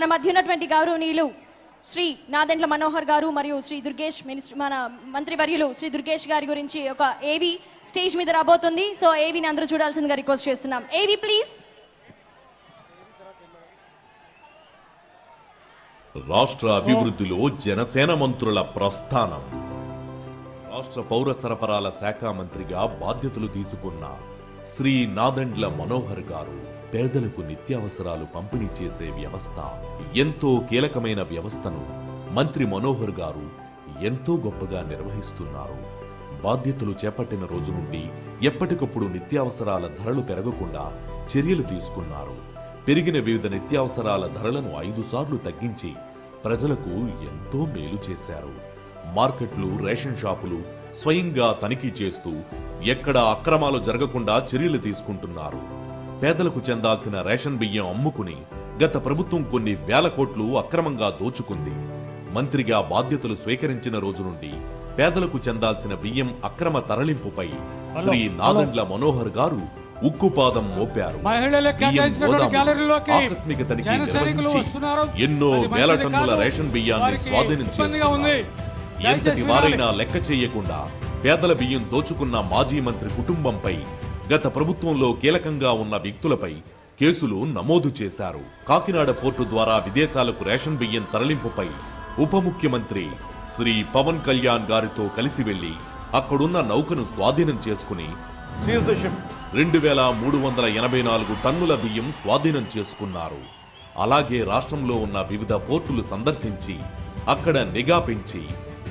మన మధ్య ఉన్నటువంటి గౌరవనీయులు శ్రీ నాదెండ్ల మనోహర్ గారు మరియు శ్రీ దుర్గేష్ మన మంత్రివర్యులు శ్రీ దుర్గేష్ గారి గురించి ఒక ఏవి స్టేజ్ మీద రాబోతుంది. సో ఏవిని అందరూ చూడాల్సిందిగా రిక్వెస్ట్ చేస్తున్నాం. ఏవి ప్లీజ్. రాష్ట్ర అభివృద్ధిలో జనసేన మంత్రుల ప్రస్థానం. రాష్ట్ర పౌర సరఫరాల శాఖ మంత్రిగా బాధ్యతలు తీసుకున్న శ్రీ నాదెండ్ల మనోహర్ గారు పేదలకు నిత్యావసరాలు పంపిణీ చేసే వ్యవస్థ, ఎంతో కీలకమైన వ్యవస్థను మంత్రి మనోహర్ గారు ఎంతో గొప్పగా నిర్వహిస్తున్నారు. బాధ్యతలు చేపట్టిన రోజు నుండి ఎప్పటికప్పుడు నిత్యావసరాల ధరలు పెరగకుండా చర్యలు తీసుకున్నారు. పెరిగిన వివిధ నిత్యావసరాల ధరలను 5 సార్లు తగ్గించి ప్రజలకు ఎంతో మేలు చేశారు. మార్కెట్లు, రేషన్ షాపులు స్వయంగా తనిఖీ చేస్తూ ఎక్కడా అక్రమాలు జరగకుండా చర్యలు తీసుకుంటున్నారు. పేదలకు చెందాల్సిన రేషన్ బియ్యం అమ్ముకుని గత ప్రభుత్వం కొన్ని వేల కోట్లు అక్రమంగా దోచుకుంది. మంత్రిగా బాధ్యతలు స్వీకరించిన రోజు నుండి పేదలకు చెందాల్సిన బియ్యం అక్రమ తరలింపుపై శ్రీ నాదెండ్ల మనోహర్ గారు ఉక్కుపాదం మోపారు. ఆకస్మిక తనిఖీ నిర్వహించి ఎన్నో వేల టన్నుల రేషన్ బియ్యాన్ని స్వాధీనం చేసుకున్నారు. ఎంతటి వారైనా లెక్క చేయకుండా పేదల బియ్యం దోచుకున్న మాజీ మంత్రి కుటుంబంపై, గత ప్రభుత్వంలో కీలకంగా ఉన్న వ్యక్తులపై కేసులు నమోదు చేశారు. కాకినాడ పోర్టు ద్వారా విదేశాలకు రేషన్ బియ్యం తరలింపుపై ఉప ముఖ్యమంత్రి శ్రీ పవన్ కళ్యాణ్ గారితో కలిసి వెళ్లి అక్కడున్న నౌకను స్వాధీనం చేసుకుని 2384 టన్నుల బియ్యం స్వాధీనం చేసుకున్నారు. అలాగే రాష్ట్రంలో ఉన్న వివిధ పోర్టులు సందర్శించి అక్కడ నిఘా పెంచి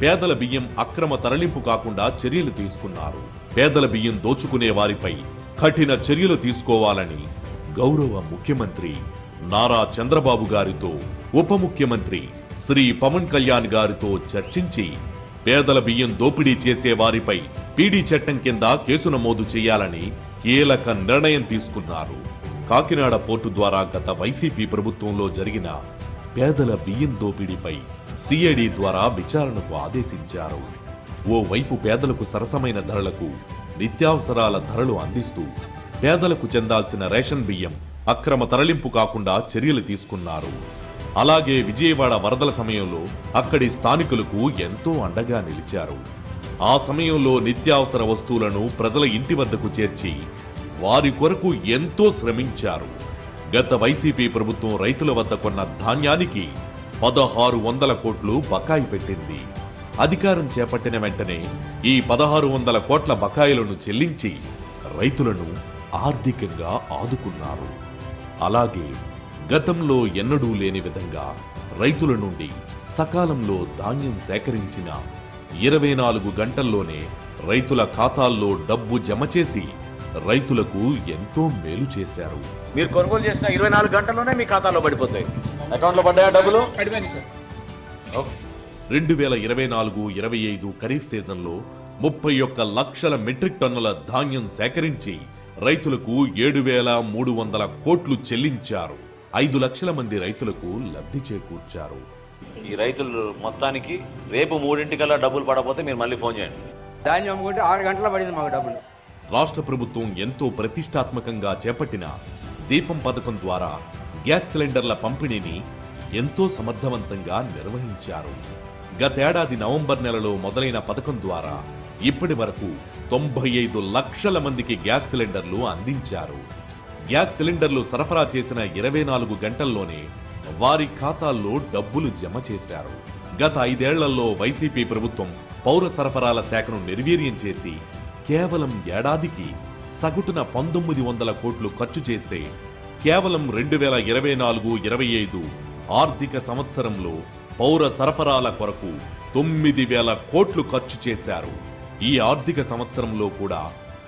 పేదల బియ్యం అక్రమ తరలింపు కాకుండా చర్యలు తీసుకున్నారు. పేదల బియ్యం దోచుకునే వారిపై కఠిన చర్యలు తీసుకోవాలని గౌరవ ముఖ్యమంత్రి నారా చంద్రబాబు గారితో ఉప ముఖ్యమంత్రి శ్రీ పవన్ కళ్యాణ్ గారితో చర్చించి పేదల బియ్యం దోపిడీ చేసే వారిపై పీడీ చట్టం కింద కేసు నమోదు చేయాలని కీలక నిర్ణయం తీసుకున్నారు. కాకినాడ పోర్టు ద్వారా గత వైసీపీ ప్రభుత్వంలో జరిగిన పేదల బియ్యం దోపిడీపై సిఐడి ద్వారా విచారణకు ఆదేశించారు. ఓవైపు పేదలకు సరసమైన ధరలకు నిత్యావసరాల ధరలు అందిస్తూ పేదలకు చెందాల్సిన రేషన్ బియ్యం అక్రమ తరలింపు కాకుండా చర్యలు తీసుకున్నారు. అలాగే విజయవాడ వరదల సమయంలో అక్కడి స్థానికులకు ఎంతో అండగా నిలిచారు. ఆ సమయంలో నిత్యావసర వస్తువులను ప్రజల ఇంటి వద్దకు చేర్చి వారి కొరకు ఎంతో శ్రమించారు. గత వైసీపీ ప్రభుత్వం రైతుల వద్ద కొన్న ధాన్యానికి 1600 కోట్లు బకాయి పెట్టింది. అధికారం చేపట్టిన వెంటనే ఈ 1600 కోట్ల బకాయిలను చెల్లించి రైతులను ఆర్థికంగా ఆదుకున్నారు. అలాగే గతంలో ఎన్నడూ లేని విధంగా రైతుల నుండి సకాలంలో ధాన్యం సేకరించిన 24 గంటల్లోనే రైతుల ఖాతాల్లో డబ్బు జమ చేసి రైతులకు ఎంతో మేలు చేశారు. మీరు కొనుగోలు చేసిన 24 గంటల్లోనే మీ ఖాతాలో పడిపోతాయి. అకౌంట్లో పడ్డాయా డబ్బులు? 2024-25 ఖరీఫ్ సీజన్లో 31 లక్షల మెట్రిక్ టన్నుల ధాన్యం సేకరించి రైతులకు 7300 కోట్లు చెల్లించారు. 5 లక్షల మంది రైతులకు లబ్ధి చేకూర్చారు. ఈ రైతులు మొత్తానికి రేపు 3 డబ్బులు పడకపోతే మీరు మళ్ళీ ఫోన్ చేయండి. ధాన్యం అమ్ముకుంటే 6 గంటల పడింది మాకు డబ్బులు. రాష్ట్ర ప్రభుత్వం ఎంతో ప్రతిష్టాత్మకంగా చేపట్టిన దీపం పథకం ద్వారా గ్యాస్ సిలిండర్ల పంపిణీని ఎంతో సమర్థవంతంగా నిర్వహించారు. గతేడాది నవంబర్ నెలలో మొదలైన పథకం ద్వారా ఇప్పటి వరకు 95 లక్షల మందికి గ్యాస్ సిలిండర్లు అందించారు. గ్యాస్ సిలిండర్లు సరఫరా చేసిన 24 గంటల్లోనే వారి ఖాతాల్లో డబ్బులు జమ చేశారు. గత 5 ఏళ్లలో వైసీపీ ప్రభుత్వం పౌర సరఫరాల శాఖను నిర్వీర్యం చేసి కేవలం ఏడాదికి సగటున 1900 కోట్లు ఖర్చు చేస్తే కేవలం 2024-25 ఆర్థిక సంవత్సరంలో పౌర సరఫరాల కొరకు 9000 కోట్లు ఖర్చు చేశారు. ఈ ఆర్థిక సంవత్సరంలో కూడా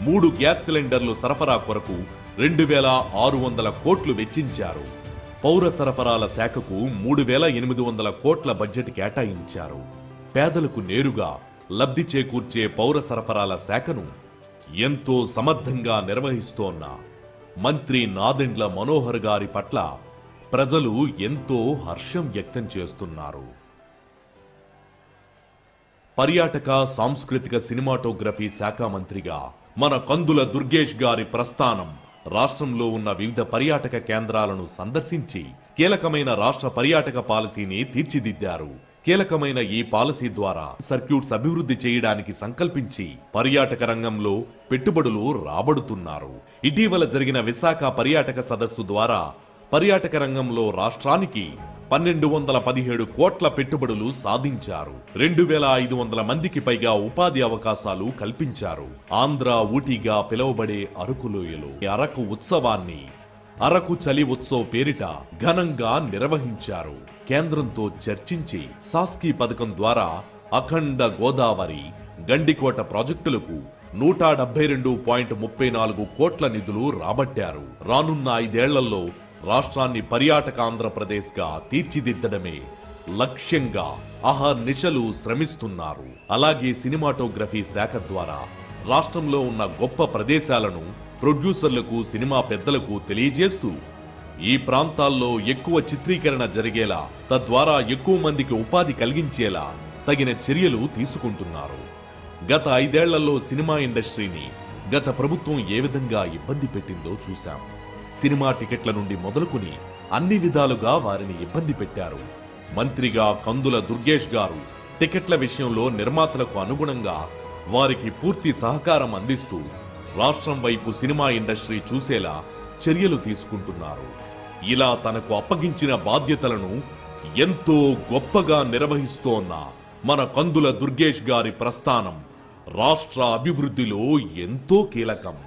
3 గ్యాస్ సిలిండర్లు సరఫరా కొరకు 2600 కోట్లు వెచ్చించారు. పౌర సరఫరాల శాఖకు 3800 కోట్ల బడ్జెట్ కేటాయించారు. పేదలకు నేరుగా లబ్ధి చేకూర్చే పౌర సరఫరాల శాఖను ఎంతో సమర్థంగా నిర్వహిస్తోన్న మంత్రి నాదెండ్ల మనోహర్ గారి పట్ల ప్రజలు ఎంతో హర్షం వ్యక్తం చేస్తున్నారు. పర్యాటక, సాంస్కృతిక, సినిమాటోగ్రఫీ శాఖ మంత్రిగా మన కందుల దుర్గేష్ గారి ప్రస్థానం రాష్ట్రంలో ఉన్న వివిధ పర్యాటక కేంద్రాలను సందర్శించి కీలకమైన రాష్ట్ర పర్యాటక పాలసీని తీర్చిదిద్దారు. కీలకమైన ఈ పాలసీ ద్వారా సర్క్యూట్స్ అభివృద్ధి చేయడానికి సంకల్పించి పర్యాటక రంగంలో పెట్టుబడులు రాబడుతున్నారు. ఇటీవల జరిగిన విశాఖ పర్యాటక సదస్సు ద్వారా పర్యాటక రంగంలో రాష్ట్రానికి 1217 కోట్ల పెట్టుబడులు సాధించారు. 2500 మందికి పైగా ఉపాధి అవకాశాలు కల్పించారు. ఆంధ్ర ఊటీగా పిలువబడే అరకులోయలో అరకు ఉత్సవాన్ని అరకు చలి ఉత్సవ్ పేరిట ఘనంగా నిర్వహించారు. కేంద్రంతో చర్చించి సాస్కీ పథకం ద్వారా అఖండ గోదావరి గండికోట ప్రాజెక్టులకు 172.34 కోట్ల నిధులు రాబట్టారు. రానున్న 5 ఏళ్లలో రాష్ట్రాన్ని పర్యాటక ఆంధ్రప్రదేశ్ గా తీర్చిదిద్దడమే లక్ష్యంగా అహర్నిశలు శ్రమిస్తున్నారు. అలాగే సినిమాటోగ్రఫీ శాఖ ద్వారా రాష్ట్రంలో ఉన్న గొప్ప ప్రదేశాలను ప్రొడ్యూసర్లకు, సినిమా పెద్దలకు తెలియజేస్తూ ఈ ప్రాంతాల్లో ఎక్కువ చిత్రీకరణ జరిగేలా, తద్వారా ఎక్కువ మందికి ఉపాధి కలిగించేలా తగిన చర్యలు తీసుకుంటున్నారు. గత 5 ఏళ్లలో సినిమా ఇండస్ట్రీని గత ప్రభుత్వం ఏ విధంగా ఇబ్బంది పెట్టిందో చూశాం. సినిమా టికెట్ల నుండి మొదలుకుని అన్ని విధాలుగా వారిని ఇబ్బంది పెట్టారు. మంత్రిగా కందుల దుర్గేష్ గారు టికెట్ల విషయంలో నిర్మాతలకు అనుగుణంగా వారికి పూర్తి సహకారం అందిస్తూ రాష్ట్రం వైపు సినిమా ఇండస్ట్రీ చూసేలా చర్యలు తీసుకుంటున్నారు. ఇలా తనకు అప్పగించిన బాధ్యతలను ఎంతో గొప్పగా నిర్వహిస్తోన్న మన కందుల దుర్గేష్ గారి ప్రస్థానం రాష్ట్ర అభివృద్ధిలో ఎంతో కీలకం.